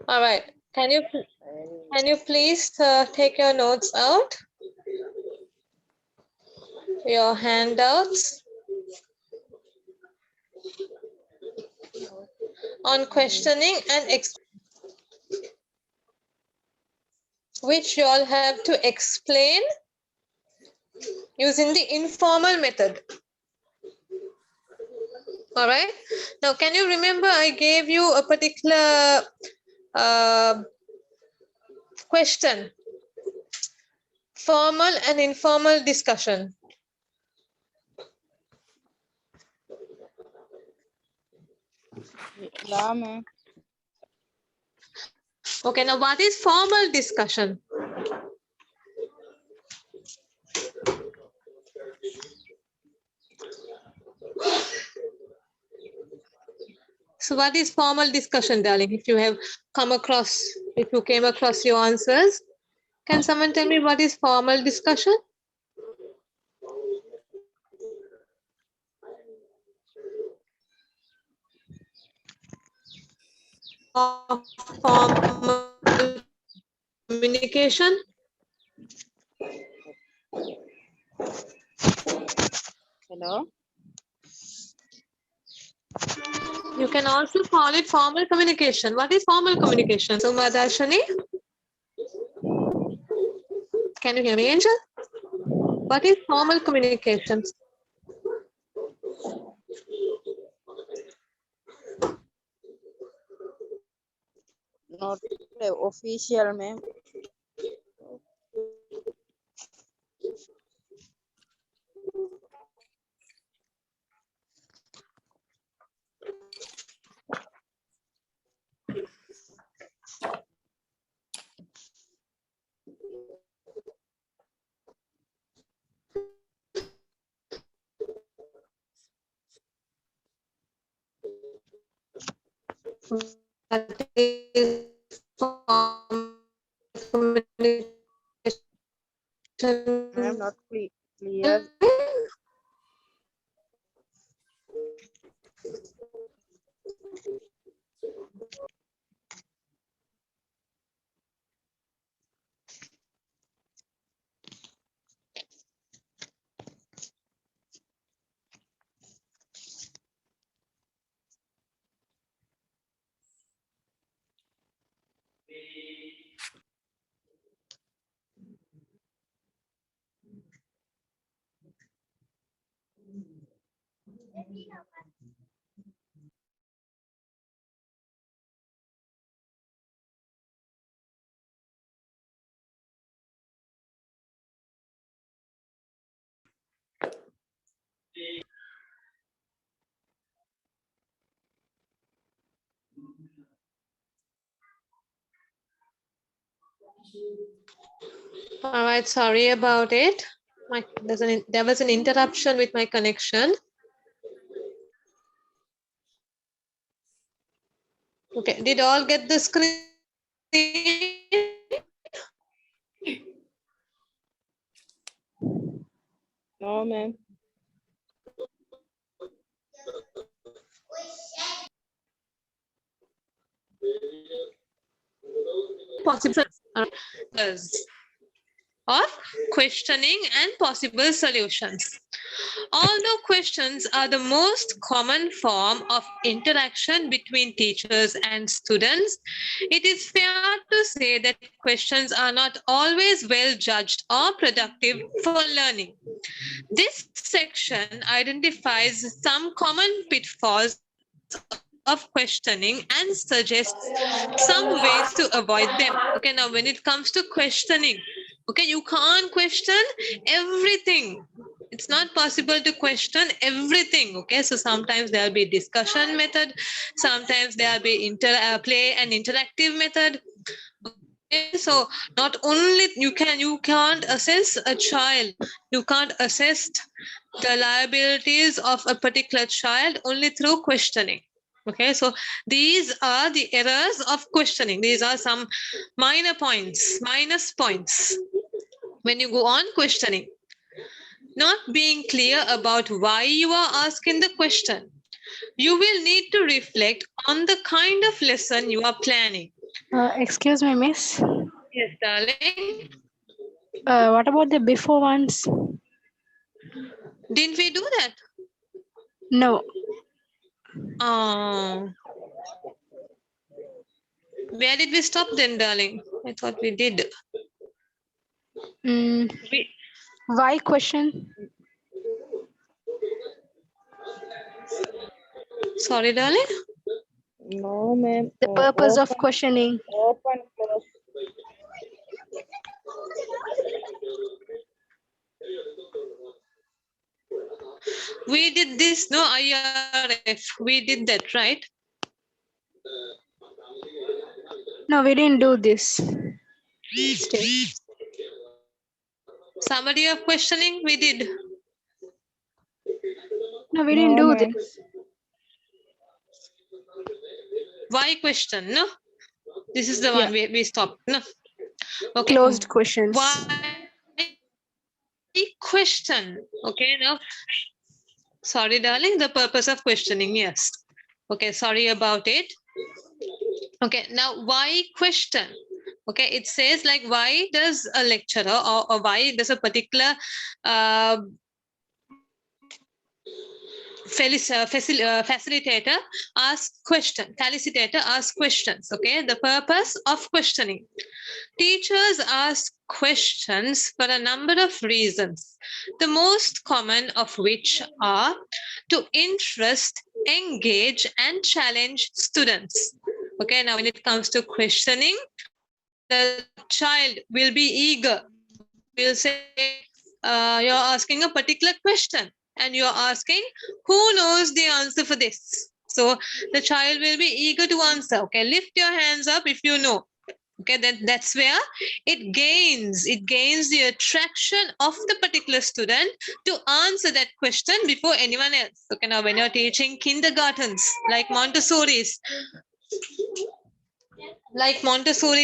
All right. Can you please take your notes out? Your handouts on questioning and which you all have to explain using the informal method. All right. Now, can you remember I gave you a particular question? Formal and informal discussion. Yeah, ma'am. Okay, now what is formal discussion? So what is formal discussion, darling? If you came across your answers, can someone tell me what is formal discussion? Formal communication. Hello. You can also call it formal communication. What is formal communication? So, Madashani, can you hear me, Angel? What is formal communication? Not official, ma'am. That is formal communication. Ma'am, not clear. All right, sorry about it. There was an interruption with my connection. Okay, did all get the screen? No, ma'am. Possible of questioning and possible solutions. Although questions are the most common form of interaction between teachers and students, it is fair to say that questions are not always well judged or productive for learning. This section identifies some common pitfalls of questioning and suggests some ways to avoid them. Okay, now when it comes to questioning, okay, you can't question everything. It's not possible to question everything. Okay, so sometimes there'll be discussion method, sometimes there'll be play and interactive method. Okay, so not only you can't assess a child, you can't assess the liabilities of a particular child only through questioning. Okay, so these are the errors of questioning. These are some minus points when you go on questioning. Not being clear about why you are asking the question. You will need to reflect on the kind of lesson you are planning. Excuse me, miss. Yes, darling. What about the before ones? Didn't we do that? No. Where did we stop then, darling? I thought we did. We, Why question? sorry, darling. No, ma'am. The purpose of questioning. Open, close. We did this, no, IRF. We did that, right? No, we didn't do this. Still. Summary of questioning, we did. No, we didn't No, do ma'am. this. Why question? No, this is the Yeah. one we stopped. No, okay. Closed questions. Why question? Okay, now. Sorry, darling. The purpose of questioning, yes. Okay, sorry about it. Okay, now why question? Okay, it says like why does a lecturer or why does a particular facilitator ask facilitator ask questions. Okay, the purpose of questioning. Teachers ask questions for a number of reasons, the most common of which are to interest, engage, and challenge students. Okay, now when it comes to questioning, the child will be eager, will say, you're asking a particular question and you're asking, who knows the answer for this? So the child will be eager to answer. Okay, lift your hands up if you know. Okay, then that's where it gains the attraction of the particular student to answer that question before anyone else. Okay, now when you're teaching kindergartens like Montessori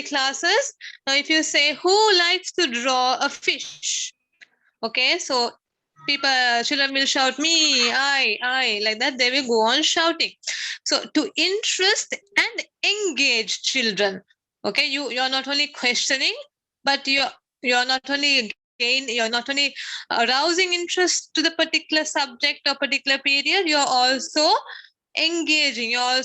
classes, now if you say who likes to draw a fish, okay, so children will shout me, I, like that. They will go on shouting. So to interest and engage children, okay, you're not only questioning, but you're not only arousing interest to the particular subject or particular period, you're also engaging, you are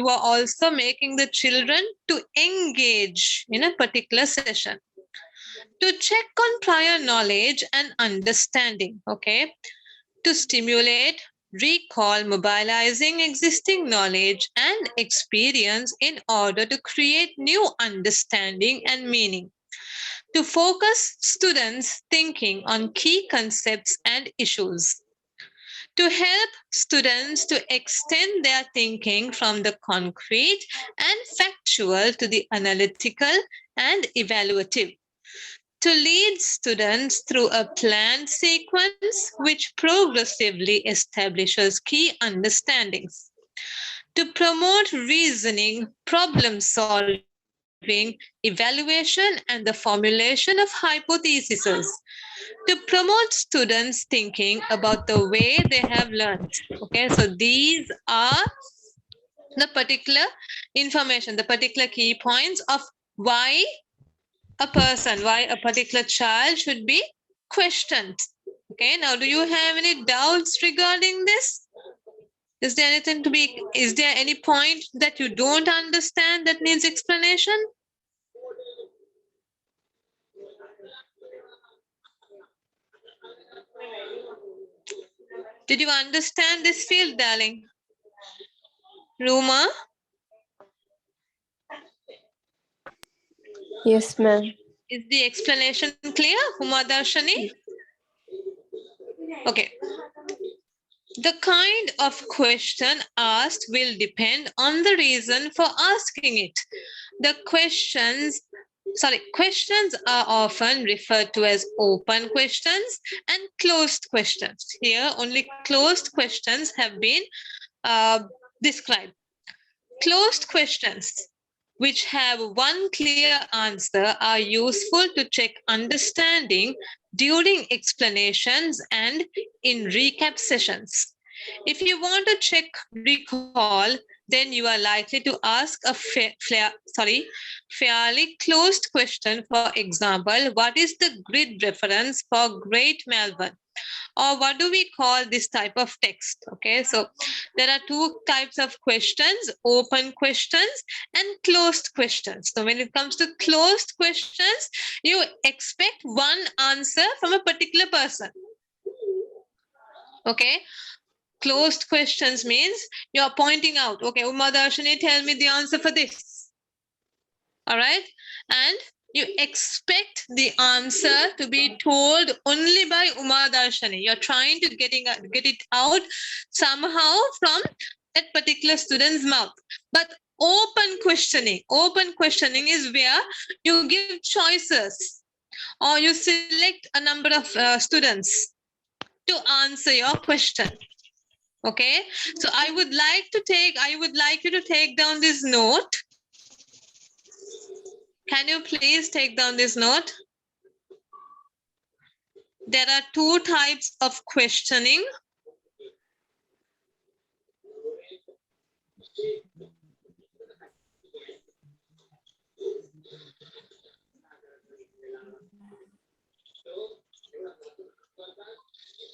also making the children to engage in a particular session, to check on prior knowledge and understanding, okay, to stimulate, recall, mobilizing existing knowledge and experience in order to create new understanding and meaning, to focus students' thinking on key concepts and issues, to help students to extend their thinking from the concrete and factual to the analytical and evaluative, to lead students through a planned sequence which progressively establishes key understandings, to promote reasoning, problem solving, evaluation, and the formulation of hypotheses, to promote students' thinking about the way they have learned. Okay, so these are the particular information, the particular key points of why why a particular child should be questioned. Okay, now do you have any doubts regarding this? Is there any point that you don't understand that needs explanation? Did you understand this field, darling? Ruma? Yes, ma'am. Is the explanation clear, Huma Darshani? Okay. The kind of question asked will depend on the reason for asking it. Questions are often referred to as open questions and closed questions. Here, only closed questions have been described. Closed questions, which have one clear answer, are useful to check understanding during explanations and in recap sessions. If you want to check recall, then you are likely to ask a fairly closed question. For example, what is the grid reference for Great Melbourne? Or what do we call this type of text? Okay, so there are two types of questions, open questions and closed questions. So when it comes to closed questions, you expect one answer from a particular person. Okay, closed questions means you're pointing out, okay, Uma Darshini, tell me the answer for this. All right, and you expect the answer to be told only by Uma Darshini. You're trying to get it out somehow from that particular student's mouth. But open questioning is where you give choices or you select a number of students to answer your question. Okay, so I would like you to take down this note. Can you please take down this note? There are two types of questioning.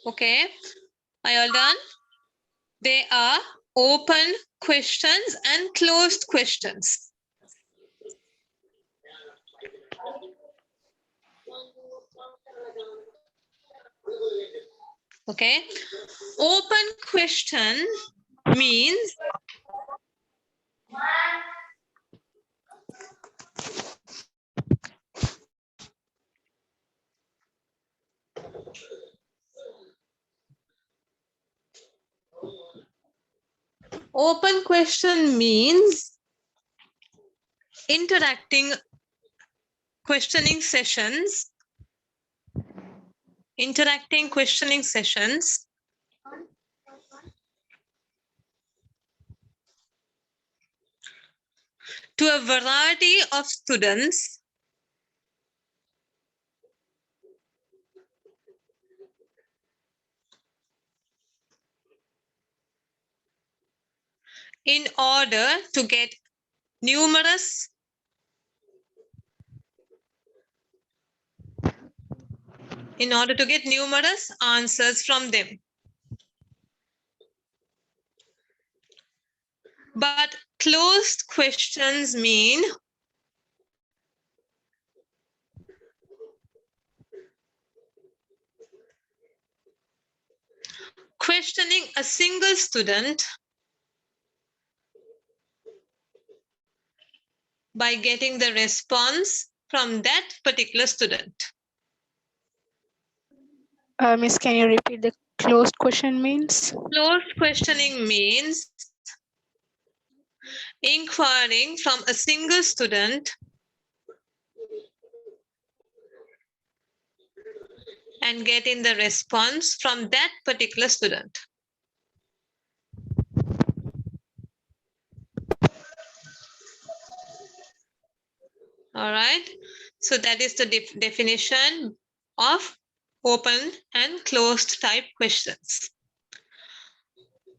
Okay, are you all done? They are open questions and closed questions. Okay, open question means interacting questioning sessions to a variety of students in order to get numerous answers from them. But closed questions mean questioning a single student by getting the response from that particular student. Miss, can you repeat the closed question means? Closed questioning means inquiring from a single student and getting the response from that particular student. All right, so that is the definition of open and closed type questions.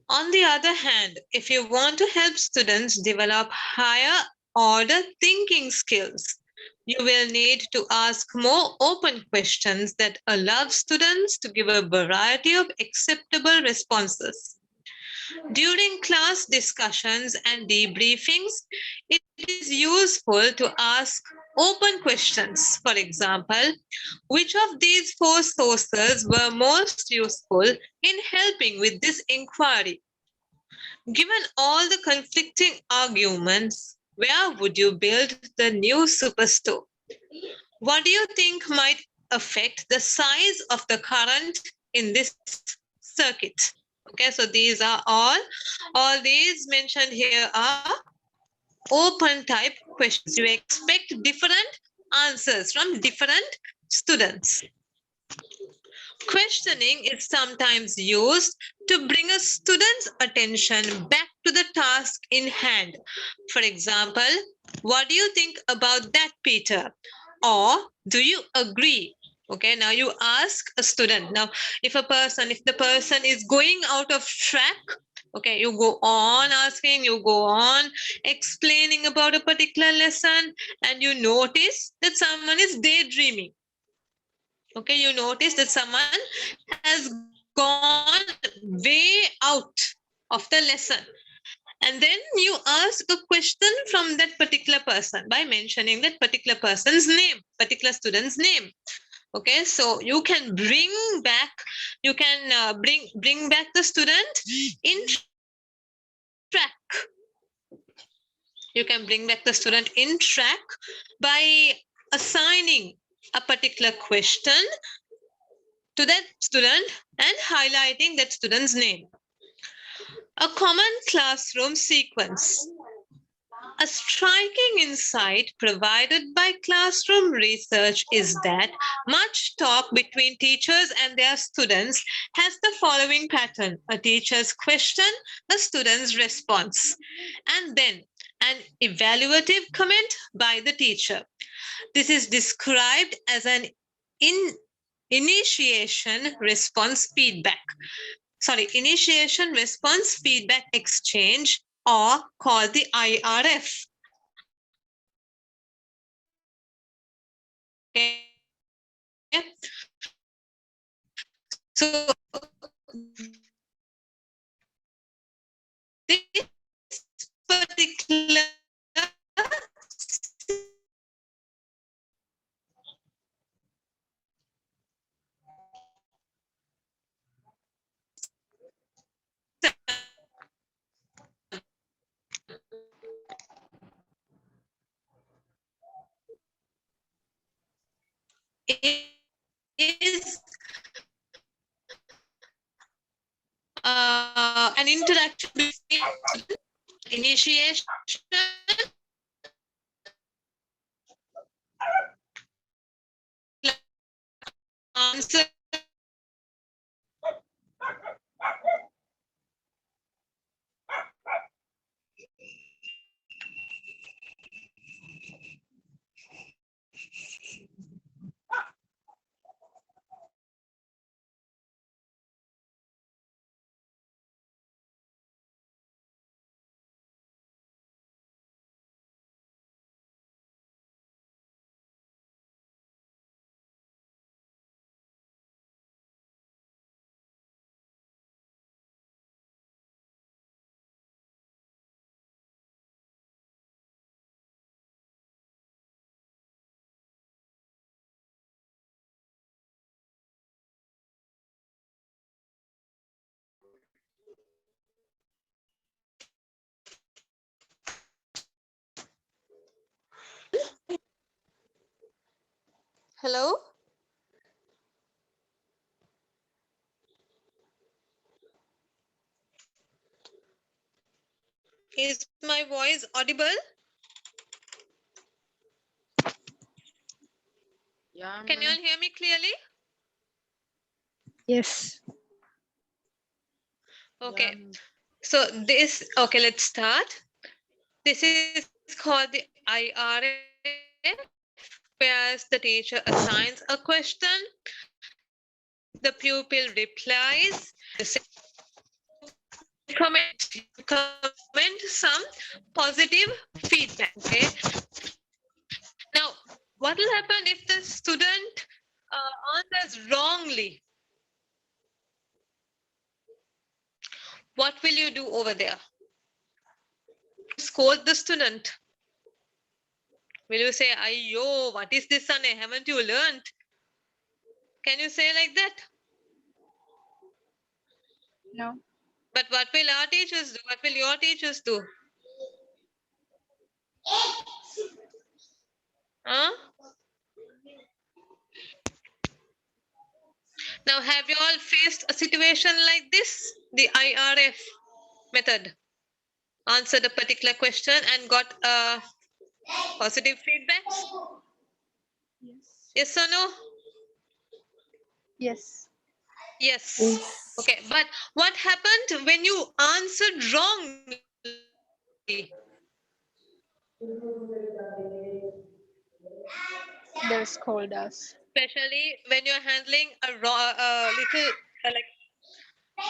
On the other hand, if you want to help students develop higher order thinking skills, you will need to ask more open questions that allow students to give a variety of acceptable responses. During class discussions and debriefings, it is useful to ask open questions. For example, which of these four sources were most useful in helping with this inquiry? Given all the conflicting arguments, where would you build the new superstore? What do you think might affect the size of the current in this circuit? Okay, so these are all these mentioned here are open type questions. You expect different answers from different students. Questioning is sometimes used to bring a student's attention back to the task in hand. For example, what do you think about that, Peter? Or do you agree? Okay, now you ask a student. Now, if the person is going out of track, Okay, you go on asking, you go on explaining about a particular lesson, and you notice that someone is daydreaming. Okay, you notice that someone has gone way out of the lesson. And then you ask a question from that particular person by mentioning that particular person's name, particular student's name. Okay, so you can bring back, bring back the student in track. You can bring back the student in track by assigning a particular question to that student and highlighting that student's name. A common classroom sequence. A striking insight provided by classroom research is that much talk between teachers and their students has the following pattern: a teacher's question, a student's response, and then an evaluative comment by the teacher. This is described as an initiation response feedback. Initiation response feedback exchange, or called the IRF. Okay. So this particular is an interaction between initiation, answer, hello? Is my voice audible? Yeah, Can you all hear me clearly? Yes. Okay. So okay, let's start. This is called the IRF, whereas the teacher assigns a question, the pupil replies, comment some positive feedback. Okay. Now, what will happen if the student answers wrongly? What will you do over there? Scold the student. Will you say, "Ayyo, what is this, Anne? Haven't you learned?" Can you say like that? No. But what will our teachers do? What will your teachers do? Huh? Now, have you all faced a situation like this? The IRF method. Answered a particular question and got positive feedbacks? Yes. Yes or no? Yes. Yes. Okay, but what happened when you answered wrongly? They'll scold us. Especially when you're handling a little like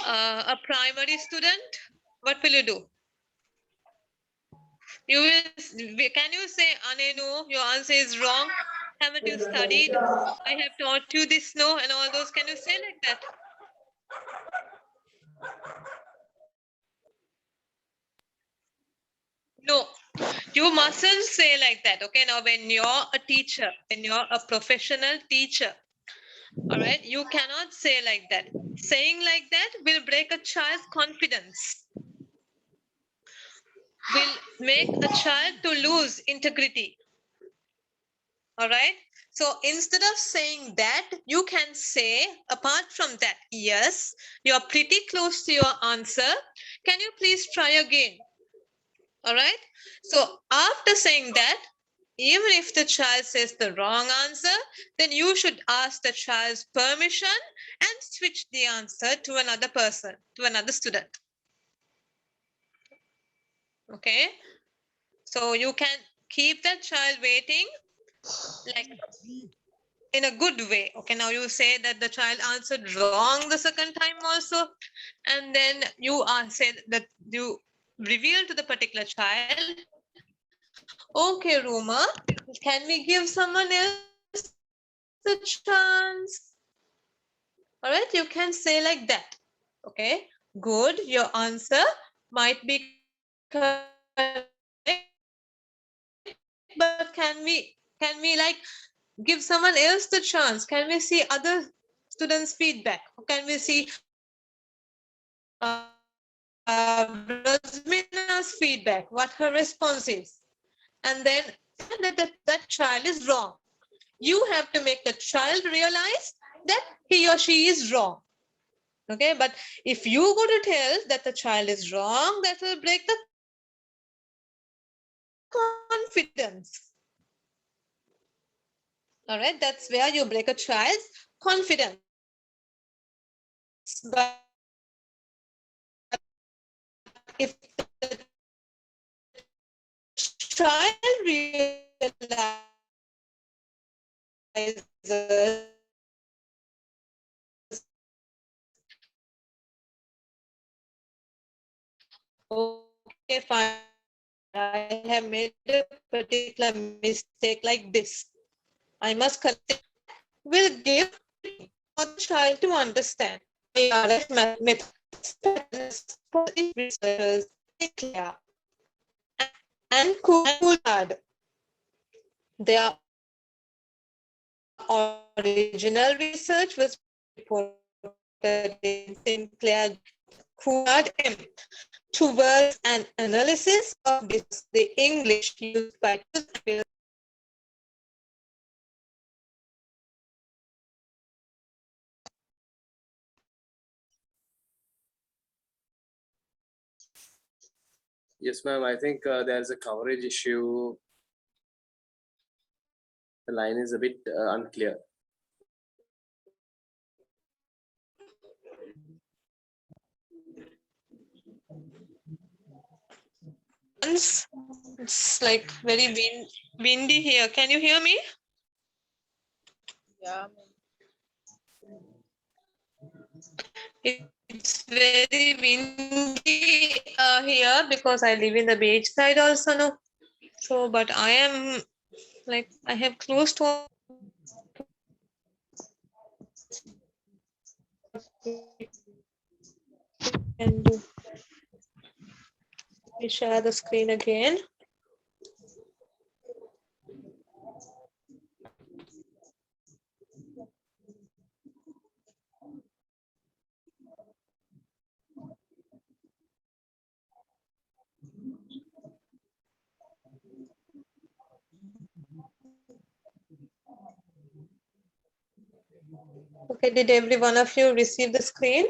a primary student What will you do? You will, can you say, Ane, no, your answer is wrong? Haven't you studied? I have taught you this, no, and all those. Can you say like that? No, you mustn't say like that. Okay, now when you're a teacher, when you're a professional teacher, all right, you cannot say like that. Saying like that will break a child's confidence, will make a child to lose integrity. All right. So instead of saying that, you can say, apart from that, yes, you're pretty close to your answer. Can you please try again? All right. So after saying that, even if the child says the wrong answer, then you should ask the child's permission and switch the answer to another person, to another student. Okay. So you can keep that child waiting, like in a good way. Okay, now you say that the child answered wrong the second time also, and then you say that you reveal to the particular child, okay, Ruma, can we give someone else a chance? All right, you can say like that. Okay, good, your answer might be correct, but can we like give someone else the chance? Can we see other students' feedback? Can we see Rosmina's feedback, what her response is? And then that child is wrong. You have to make the child realize that he or she is wrong. Okay, but if you go to tell that the child is wrong, that will break the confidence. All right, that's where you break a child's confidence. But if the child realizes, okay, fine, I have made a particular mistake like this, I must correct it, will give for the child to understand. IRF methods, researchers, clear and Coolard. Their original research was reported in Sinclair Coolard M. Towards an analysis of this, the English used by Yes, ma'am. I think there's a coverage issue. The line is a bit unclear. It's like very windy here. Can you hear me? Yeah. It's very windy here because I live in the beach side also, no. So, but I am like I have closed all. And we share the screen again. Okay, did every one of you receive the screen?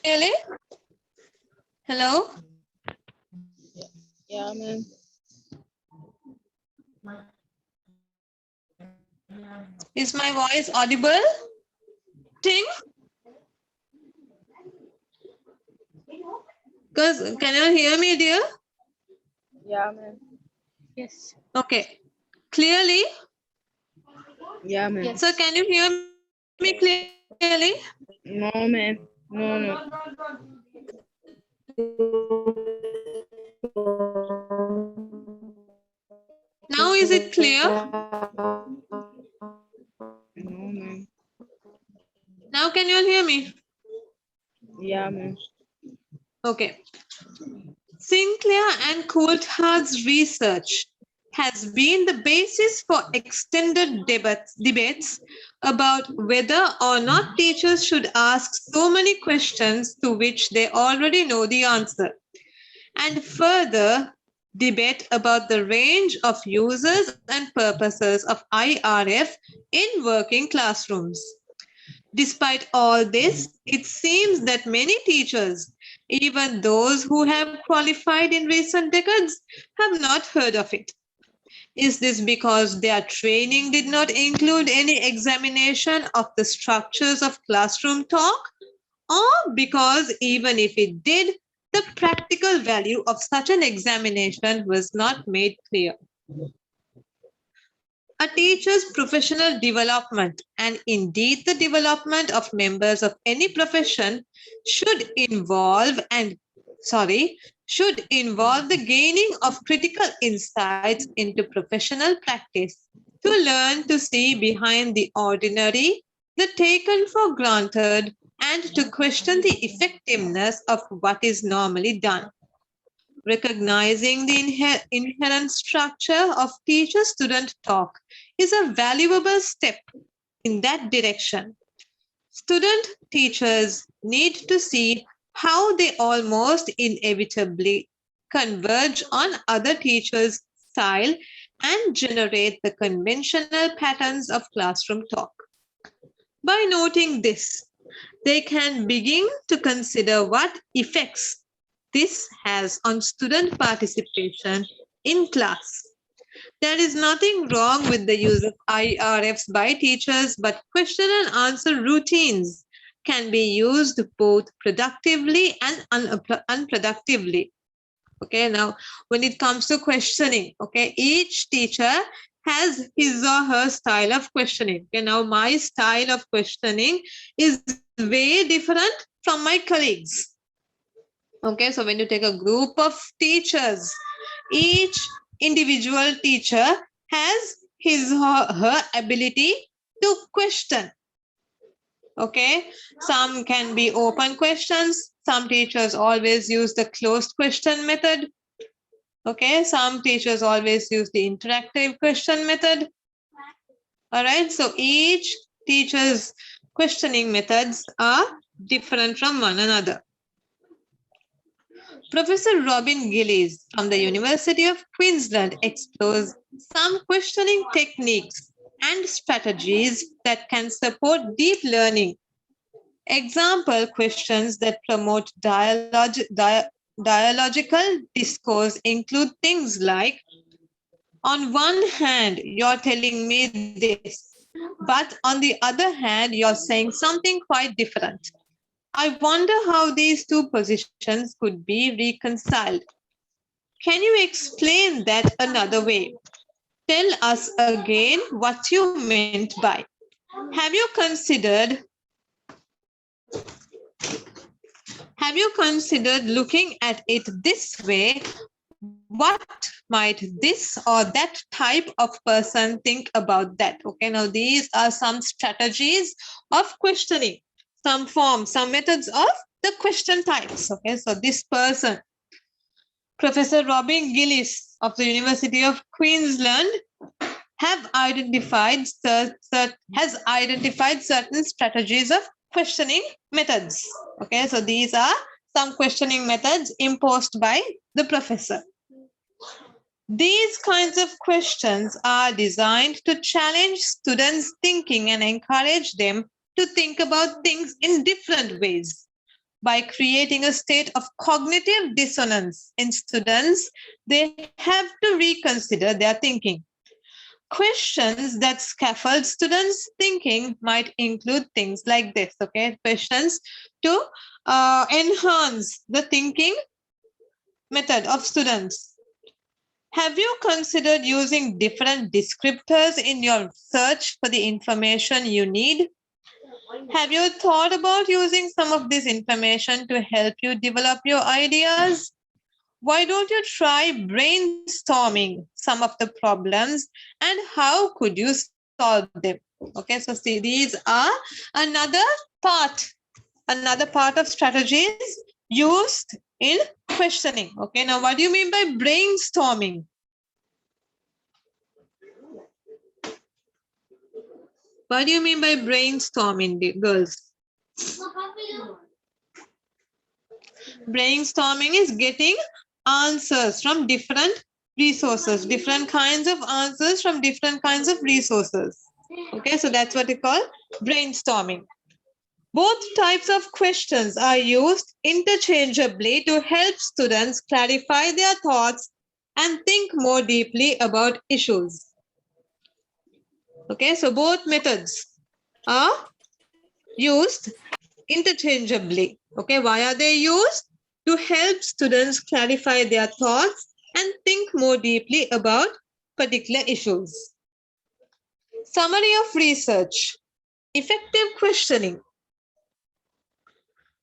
Really? Hello? Yeah, ma'am. Is my voice audible? Ting? Because can you hear me, dear? Yeah, ma'am. Yes. Okay. Clearly? Yeah, ma'am. Yes. So can you hear me clearly? No, ma'am. No. Now is it clear? No, ma'am. Now can you all hear me? Yeah, ma'am. Okay. Sinclair and Coulthard's research has been the basis for extended debates about whether or not teachers should ask so many questions to which they already know the answer, and further debate about the range of uses and purposes of IRF in working classrooms. Despite all this, it seems that many teachers, even those who have qualified in recent decades, have not heard of it. Is this because their training did not include any examination of the structures of classroom talk? Or because even if it did, the practical value of such an examination was not made clear? A teacher's professional development, and indeed the development of members of any profession, should involve the gaining of critical insights into professional practice, to learn to see behind the ordinary, the taken for granted, and to question the effectiveness of what is normally done. Recognizing the inherent structure of teacher-student talk is a valuable step in that direction. Student teachers need to see how they almost inevitably converge on other teachers' style and generate the conventional patterns of classroom talk. By noting this, they can begin to consider what effects this has on student participation in class. There is nothing wrong with the use of IRFs by teachers, but question and answer routines can be used both productively and unproductively. Okay, now when it comes to questioning, okay, each teacher has his or her style of questioning. Okay, now my style of questioning is way different from my colleagues. Okay, so when you take a group of teachers, each individual teacher has his or her ability to question. Okay, some can be open questions. Some teachers always use the closed question method. Okay, some teachers always use the interactive question method. All right, so each teacher's questioning methods are different from one another. Professor Robin Gillies from the University of Queensland explores some questioning techniques and strategies that can support deep learning. Example questions that promote dialogical discourse include things like, on one hand, you're telling me this, but on the other hand, you're saying something quite different. I wonder how these two positions could be reconciled. Can you explain that another way? Tell us again what you meant by. Have you considered looking at it this way? What might this or that type of person think about that? Okay, now these are some strategies of questioning, some forms, some methods of the question types. Okay, so this person, Professor Robin Gillies of the University of Queensland, has identified certain strategies of questioning methods. Okay, so these are some questioning methods imposed by the professor. These kinds of questions are designed to challenge students' thinking and encourage them to think about things in different ways. By creating a state of cognitive dissonance in students, they have to reconsider their thinking. Questions that scaffold students' thinking might include things like this, okay? Questions to enhance the thinking method of students. Have you considered using different descriptors in your search for the information you need? Have you thought about using some of this information to help you develop your ideas? Why don't you try brainstorming some of the problems and how could you solve them? Okay, so see, these are another part of strategies used in questioning. Okay, now what do you mean by brainstorming? What do you mean by brainstorming, girls? Brainstorming is getting answers from different resources, different kinds of answers from different kinds of resources. Okay, so that's what we call brainstorming. Both types of questions are used interchangeably to help students clarify their thoughts and think more deeply about issues. Okay, so both methods are used interchangeably. Okay, why are they used? To help students clarify their thoughts and think more deeply about particular issues. Summary of research. Effective questioning.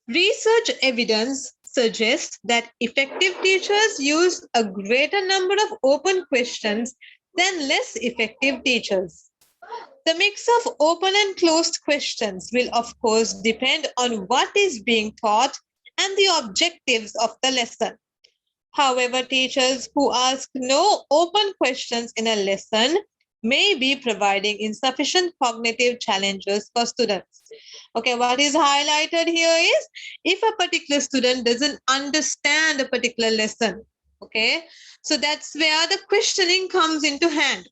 Research evidence suggests that effective teachers use a greater number of open questions than less effective teachers. The mix of open and closed questions will, of course, depend on what is being taught and the objectives of the lesson. However, teachers who ask no open questions in a lesson may be providing insufficient cognitive challenges for students. Okay, what is highlighted here is if a particular student doesn't understand a particular lesson, okay, so that's where the questioning comes into hand.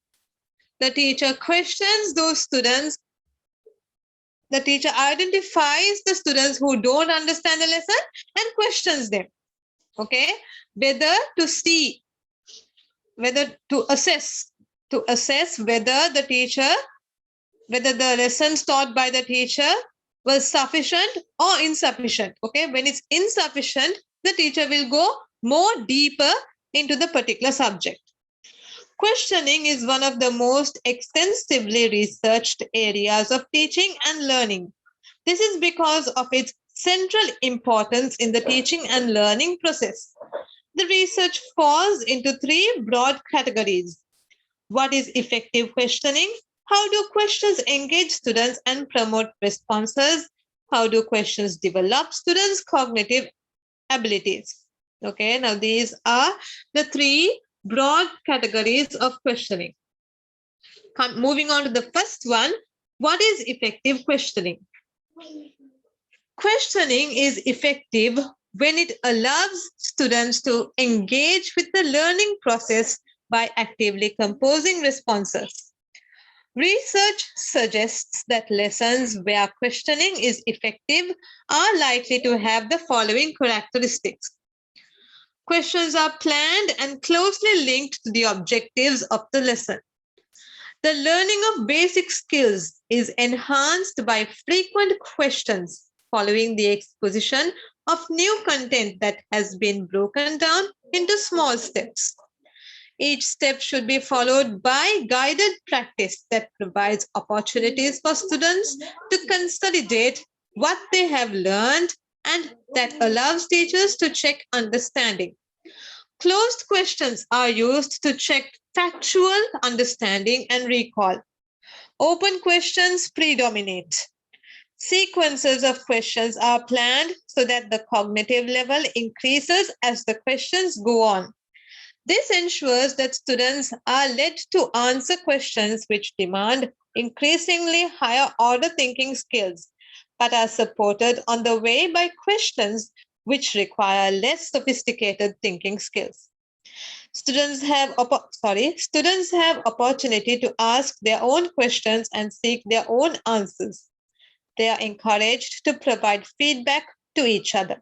The teacher questions those students. The teacher identifies the students who don't understand the lesson and questions them. Okay, whether to see, whether to assess whether the lessons taught by the teacher was sufficient or insufficient. Okay, when it's insufficient, the teacher will go more deeper into the particular subject. Questioning is one of the most extensively researched areas of teaching and learning. This is because of its central importance in the teaching and learning process. The research falls into three broad categories. What is effective questioning? How do questions engage students and promote responses? How do questions develop students' cognitive abilities? Okay, now these are the three broad categories of questioning. Moving on to the first one, what is effective questioning? Questioning is effective when it allows students to engage with the learning process by actively composing responses. Research suggests that lessons where questioning is effective are likely to have the following characteristics. Questions are planned and closely linked to the objectives of the lesson. The learning of basic skills is enhanced by frequent questions following the exposition of new content that has been broken down into small steps. Each step should be followed by guided practice that provides opportunities for students to consolidate what they have learned and that allows teachers to check understanding. Closed questions are used to check factual understanding and recall. Open questions predominate. Sequences of questions are planned so that the cognitive level increases as the questions go on. This ensures that students are led to answer questions which demand increasingly higher order thinking skills, but are supported on the way by questions which require less sophisticated thinking skills. Students have opportunity to ask their own questions and seek their own answers. They are encouraged to provide feedback to each other.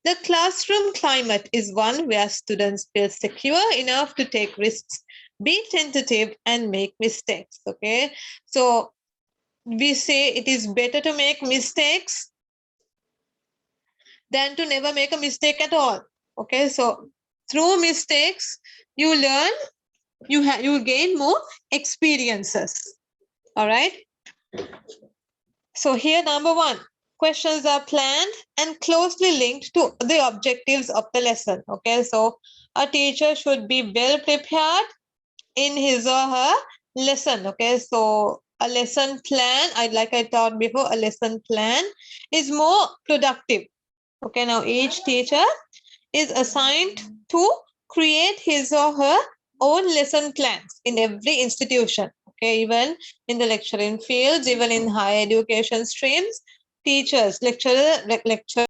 The classroom climate is one where students feel secure enough to take risks Be tentative and make mistakes. Okay, so we say it is better to make mistakes than to never make a mistake at all. Okay, so through mistakes you learn, you gain more experiences. All right, so here number 1, questions are planned and closely linked to the objectives of the lesson. Okay, so a teacher should be well prepared in his or her lesson. Okay, so a lesson plan, like I taught before, a lesson plan is more productive. Okay, now each teacher is assigned to create his or her own lesson plans in every institution. Okay, even in the lecturing fields, even in higher education streams, teachers, lecturer